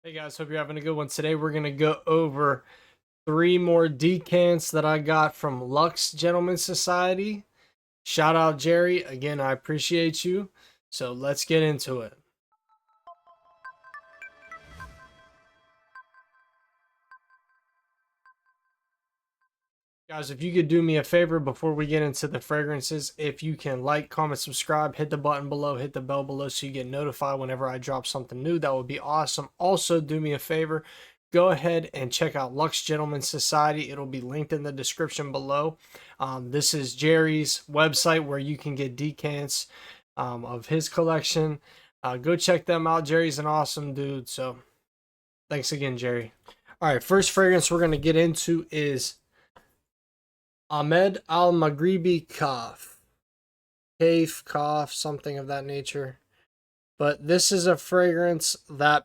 Hey guys, hope you're having a good one. Today we're going to go over 3 more decants that I got from Lux Gentleman Society. Shout out Jerry. Again, I appreciate you. So let's get into it. Guys, if you could do me a favor before we get into the fragrances, if you can like, comment, subscribe, hit the button below, hit the bell below so you get notified whenever I drop something new, that would be awesome. Also, do me a favor, go ahead and check out Lux Gentleman Society. It'll be linked in the description below. This is Jerry's website where you can get decants of his collection. Go check them out. Jerry's an awesome dude. So thanks again, Jerry. All right, first fragrance we're going to get into is Ahmed Al Maghribi Kaaf. Kaaf, something of that nature. But this is a fragrance that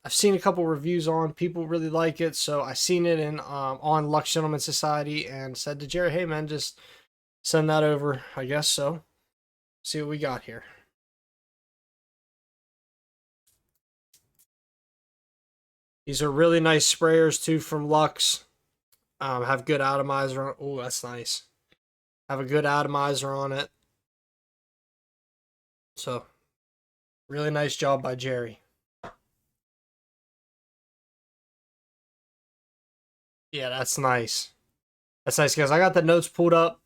I've seen a couple reviews on. People really like it, so I seen it in on Lux Gentleman Society and said to Jerry, "Hey man, just send that over." I guess so. See what we got here. These are really nice sprayers too from Lux. Have good atomizer on. Oh, that's nice. Have a good atomizer on it. So, really nice job by Jerry. Yeah, that's nice. That's nice, guys. I got the notes pulled up.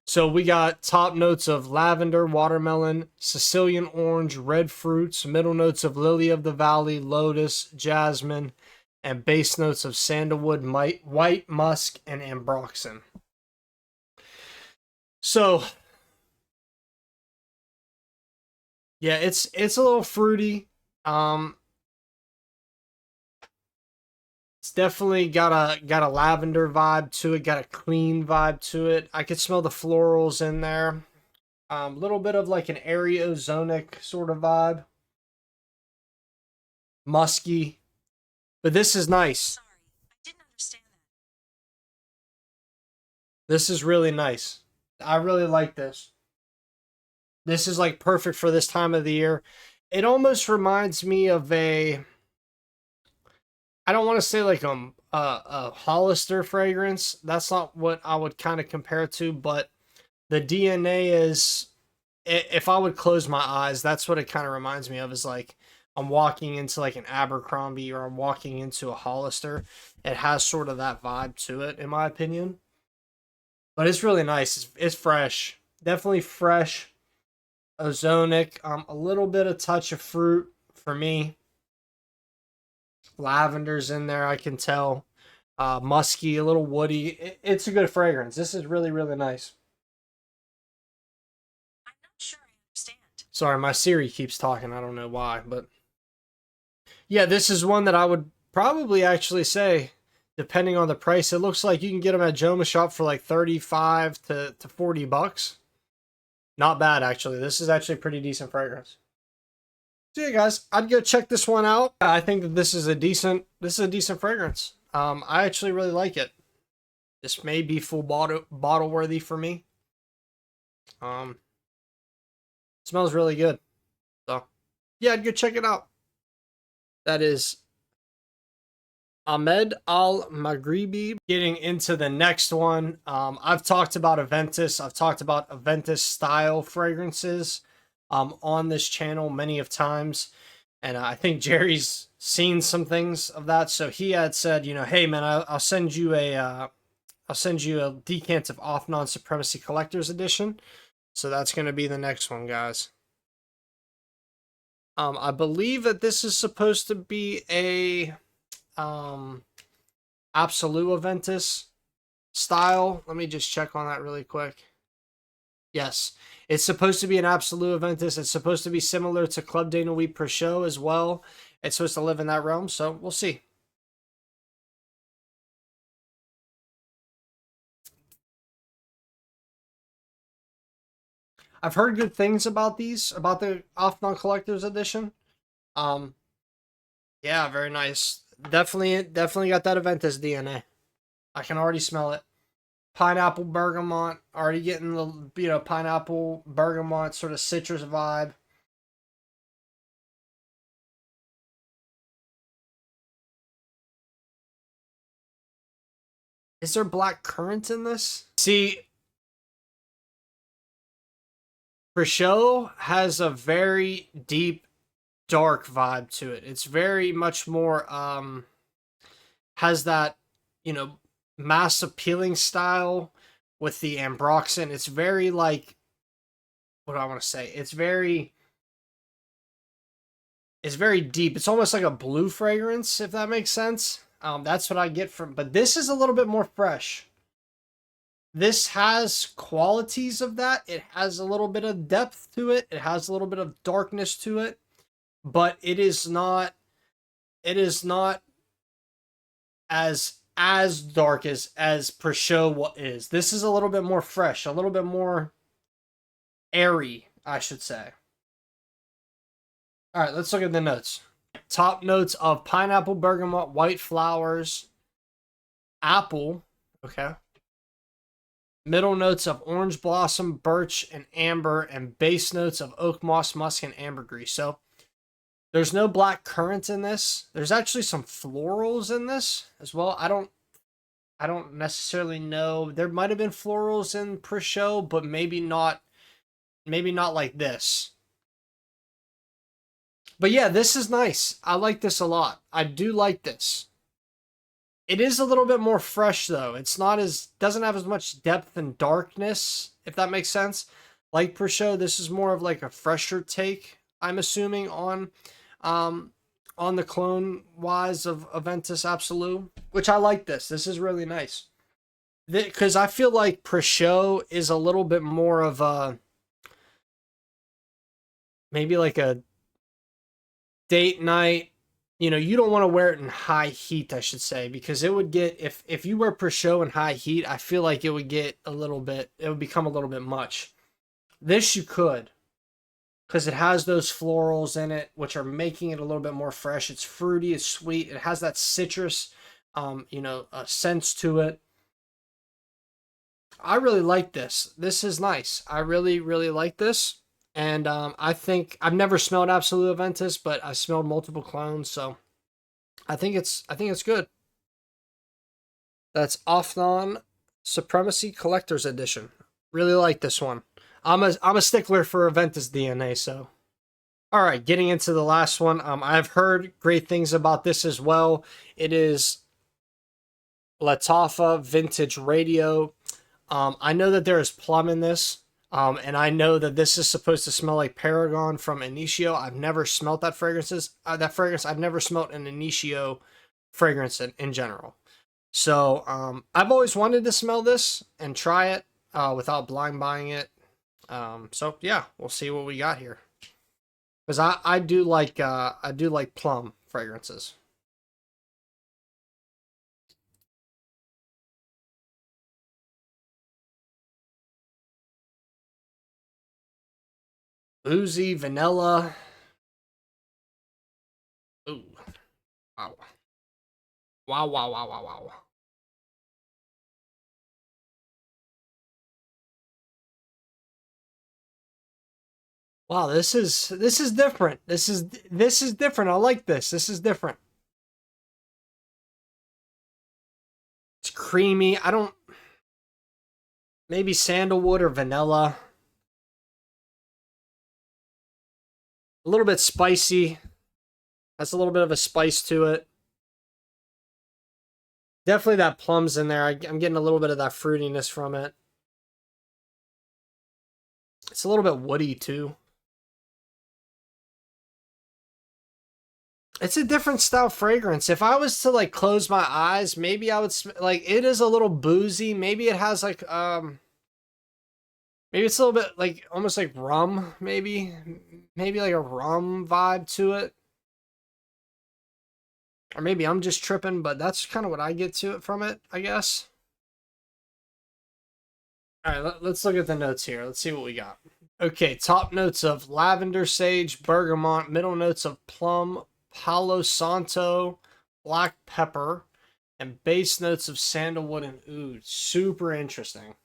So we got top notes of lavender, watermelon, Sicilian orange, red fruits, middle notes of lily of the valley, lotus, jasmine, and base notes of sandalwood, white musk, and ambroxan. So yeah, it's a little fruity. It's definitely got a lavender vibe to it, got a clean vibe to it. I could smell the florals in there. Little bit of like an ozonic sort of vibe. Musky. But this is nice. Sorry, I didn't understand that. This is really nice. I really like this. This is like perfect for this time of the year. It almost reminds me of I don't want to say like a Hollister fragrance. That's not what I would kind of compare it to, but the DNA is, if I would close my eyes, that's what it kind of reminds me of, is like I'm walking into like an Abercrombie or I'm walking into a Hollister. It has sort of that vibe to it, in my opinion. But it's really nice. It's fresh. Definitely fresh. Ozonic. A little bit of touch of fruit for me. Lavender's in there, I can tell. Musky, a little woody. It's a good fragrance. This is really, really nice. I'm not sure I understand. Sorry, my Siri keeps talking. I don't know why, but yeah, this is one that I would probably actually say, depending on the price, it looks like you can get them at Joma Shop for like 35 to $40. Not bad, actually. This is actually a pretty decent fragrance. So yeah, guys, I'd go check this one out. I think that this is a decent fragrance. I actually really like it. This may be full bottle worthy for me. Smells really good. So yeah, I'd go check it out. That is Ahmed Al Maghribi. Getting into the next one, I've talked about Aventus. I've talked about Aventus style fragrances on this channel many of times, and I think Jerry's seen some things of that. So he had said, you know, hey man, I'll send you a decant of Afnan Supremacy Collector's Edition. So that's going to be the next one, guys. I believe that this is supposed to be a Absolute Aventus style. Let me just check on that really quick. Yes, it's supposed to be an Absolute Aventus. It's supposed to be similar to Club de Nuit per show as well. It's supposed to live in that realm, so we'll see. I've heard good things about these, about the Afnan Collector's Edition. Um, yeah, very nice. Definitely got that Aventus DNA. I can already smell it. Pineapple bergamot, already getting the pineapple bergamot sort of citrus vibe. Is there black currant in this? See, Peugeot has a very deep, dark vibe to it. It's very much more, has that, you know, mass appealing style with the ambroxan. It's very like, what do I want to say? It's very deep. It's almost like a blue fragrance, if that makes sense. That's what I get from, but this is a little bit more fresh. This has qualities of that. It has a little bit of depth to it. It has a little bit of darkness to it, but it is not as dark as Peugeot is. This is a little bit more fresh, a little bit more airy, I should say. All right, let's look at the notes. Top notes of pineapple, bergamot, white flowers, apple. Okay. Middle notes of orange blossom, birch, and amber, and base notes of oak moss, musk, and ambergris. So there's no black currant in this. There's actually some florals in this as well. I don't necessarily know. There might have been florals in Peugeot, but maybe not. Maybe not like this. But yeah, this is nice. I like this a lot. I do like this. It is a little bit more fresh though. It's not as, doesn't have as much depth and darkness, if that makes sense. Like Peugeot, this is more of like a fresher take, I'm assuming, on the clone wise of Aventus Absolute, which I like this. This is really nice. Because I feel like Peugeot is a little bit more of a, maybe like a date night. You know, you don't want to wear it in high heat, I should say, because it would get, if you wear Peugeot in high heat, I feel like it would get a little bit, it would become a little bit much. This you could, because it has those florals in it, which are making it a little bit more fresh. It's fruity, it's sweet, it has that citrus, sense to it. I really like this. This is nice. I really, really like this. And I think I've never smelled Absolute Aventus, but I smelled multiple clones, so I think it's good. That's Afnan Supremacy Collector's Edition. Really like this one. I'm a stickler for Aventus DNA, so. All right, getting into the last one. I've heard great things about this as well. It is Lattafa Vintage Radio. I know that there is plum in this. And I know that this is supposed to smell like Paragon from Initio. I've never smelt that fragrances. That fragrance. I've never smelt an Initio fragrance in general. So I've always wanted to smell this and try it without blind buying it. So yeah, we'll see what we got here. Because I do like plum fragrances. Boozy, vanilla. Ooh. Wow. Wow, wow, wow, wow, wow. Wow, this is different. This is different. I like this. This is different. It's creamy. I don't, maybe sandalwood or vanilla. A little bit spicy. Has a little bit of a spice to it. Definitely that plum's in there. I'm getting a little bit of that fruitiness from it. It's a little bit woody too. It's a different style fragrance. If I was to like close my eyes, maybe I would like, it is a little boozy. Maybe it has like maybe it's a little bit like almost like rum, maybe like a rum vibe to it. Or maybe I'm just tripping, but that's kind of what I get to it from it, I guess. All right, let's look at the notes here. Let's see what we got. Okay, top notes of lavender, sage, bergamot, middle notes of plum, palo santo, black pepper, and base notes of sandalwood and oud. Super interesting.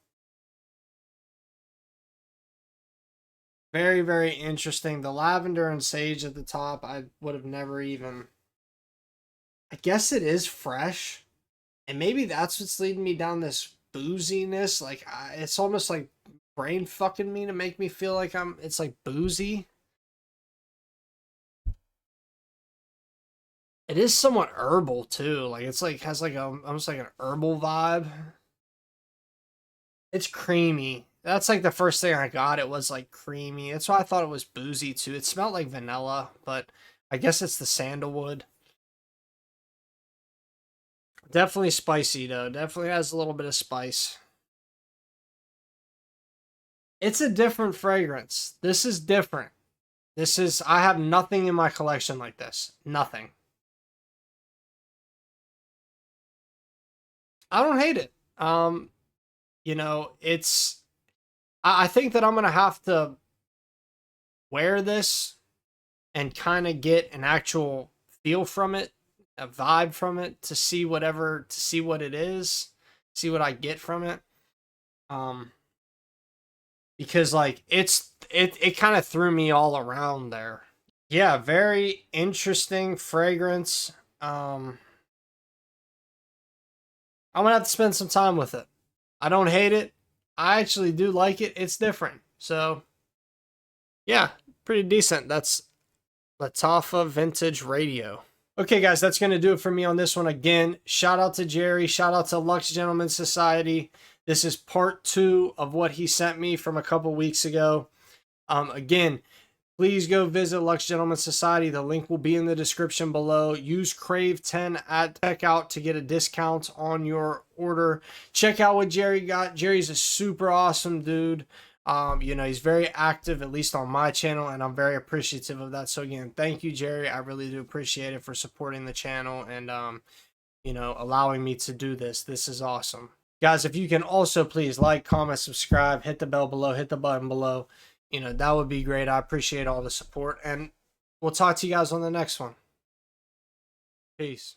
Very, very interesting. The lavender and sage at the top, I would have never even... I guess it is fresh. And maybe that's what's leading me down this booziness. Like, it's almost like brain fucking me to make me feel like it's like boozy. It is somewhat herbal too. Like, it's like, has like almost like an herbal vibe. It's creamy. That's like the first thing I got. It was like creamy. That's why I thought it was boozy too. It smelled like vanilla, but I guess it's the sandalwood. Definitely spicy though. Definitely has a little bit of spice. It's a different fragrance. This is different. I have nothing in my collection like this. Nothing. I don't hate it. You know, I think that I'm gonna have to wear this and kind of get an actual feel from it, a vibe from it to see what it is, see what I get from it. Um, because like it kind of threw me all around there. Yeah, very interesting fragrance. I'm gonna have to spend some time with it. I don't hate it. I actually do like it. It's different. So yeah, pretty decent. That's Lattafa Vintage Radio. Okay, guys, that's going to do it for me on this one. Again, shout out to Jerry. Shout out to Lux Gentleman Society. This is part 2 of what he sent me from a couple weeks ago. Again, please go visit Lux Gentleman Society. The link will be in the description below. Use Crave 10 at checkout to get a discount on your order. Check out what Jerry got. Jerry's a super awesome dude. You know, he's very active, at least on my channel, and I'm very appreciative of that. So again, thank you, Jerry. I really do appreciate it for supporting the channel and, you know, allowing me to do this. This is awesome. Guys, if you can also please like, comment, subscribe, hit the bell below, hit the button below. You know, that would be great. I appreciate all the support, and we'll talk to you guys on the next one. Peace.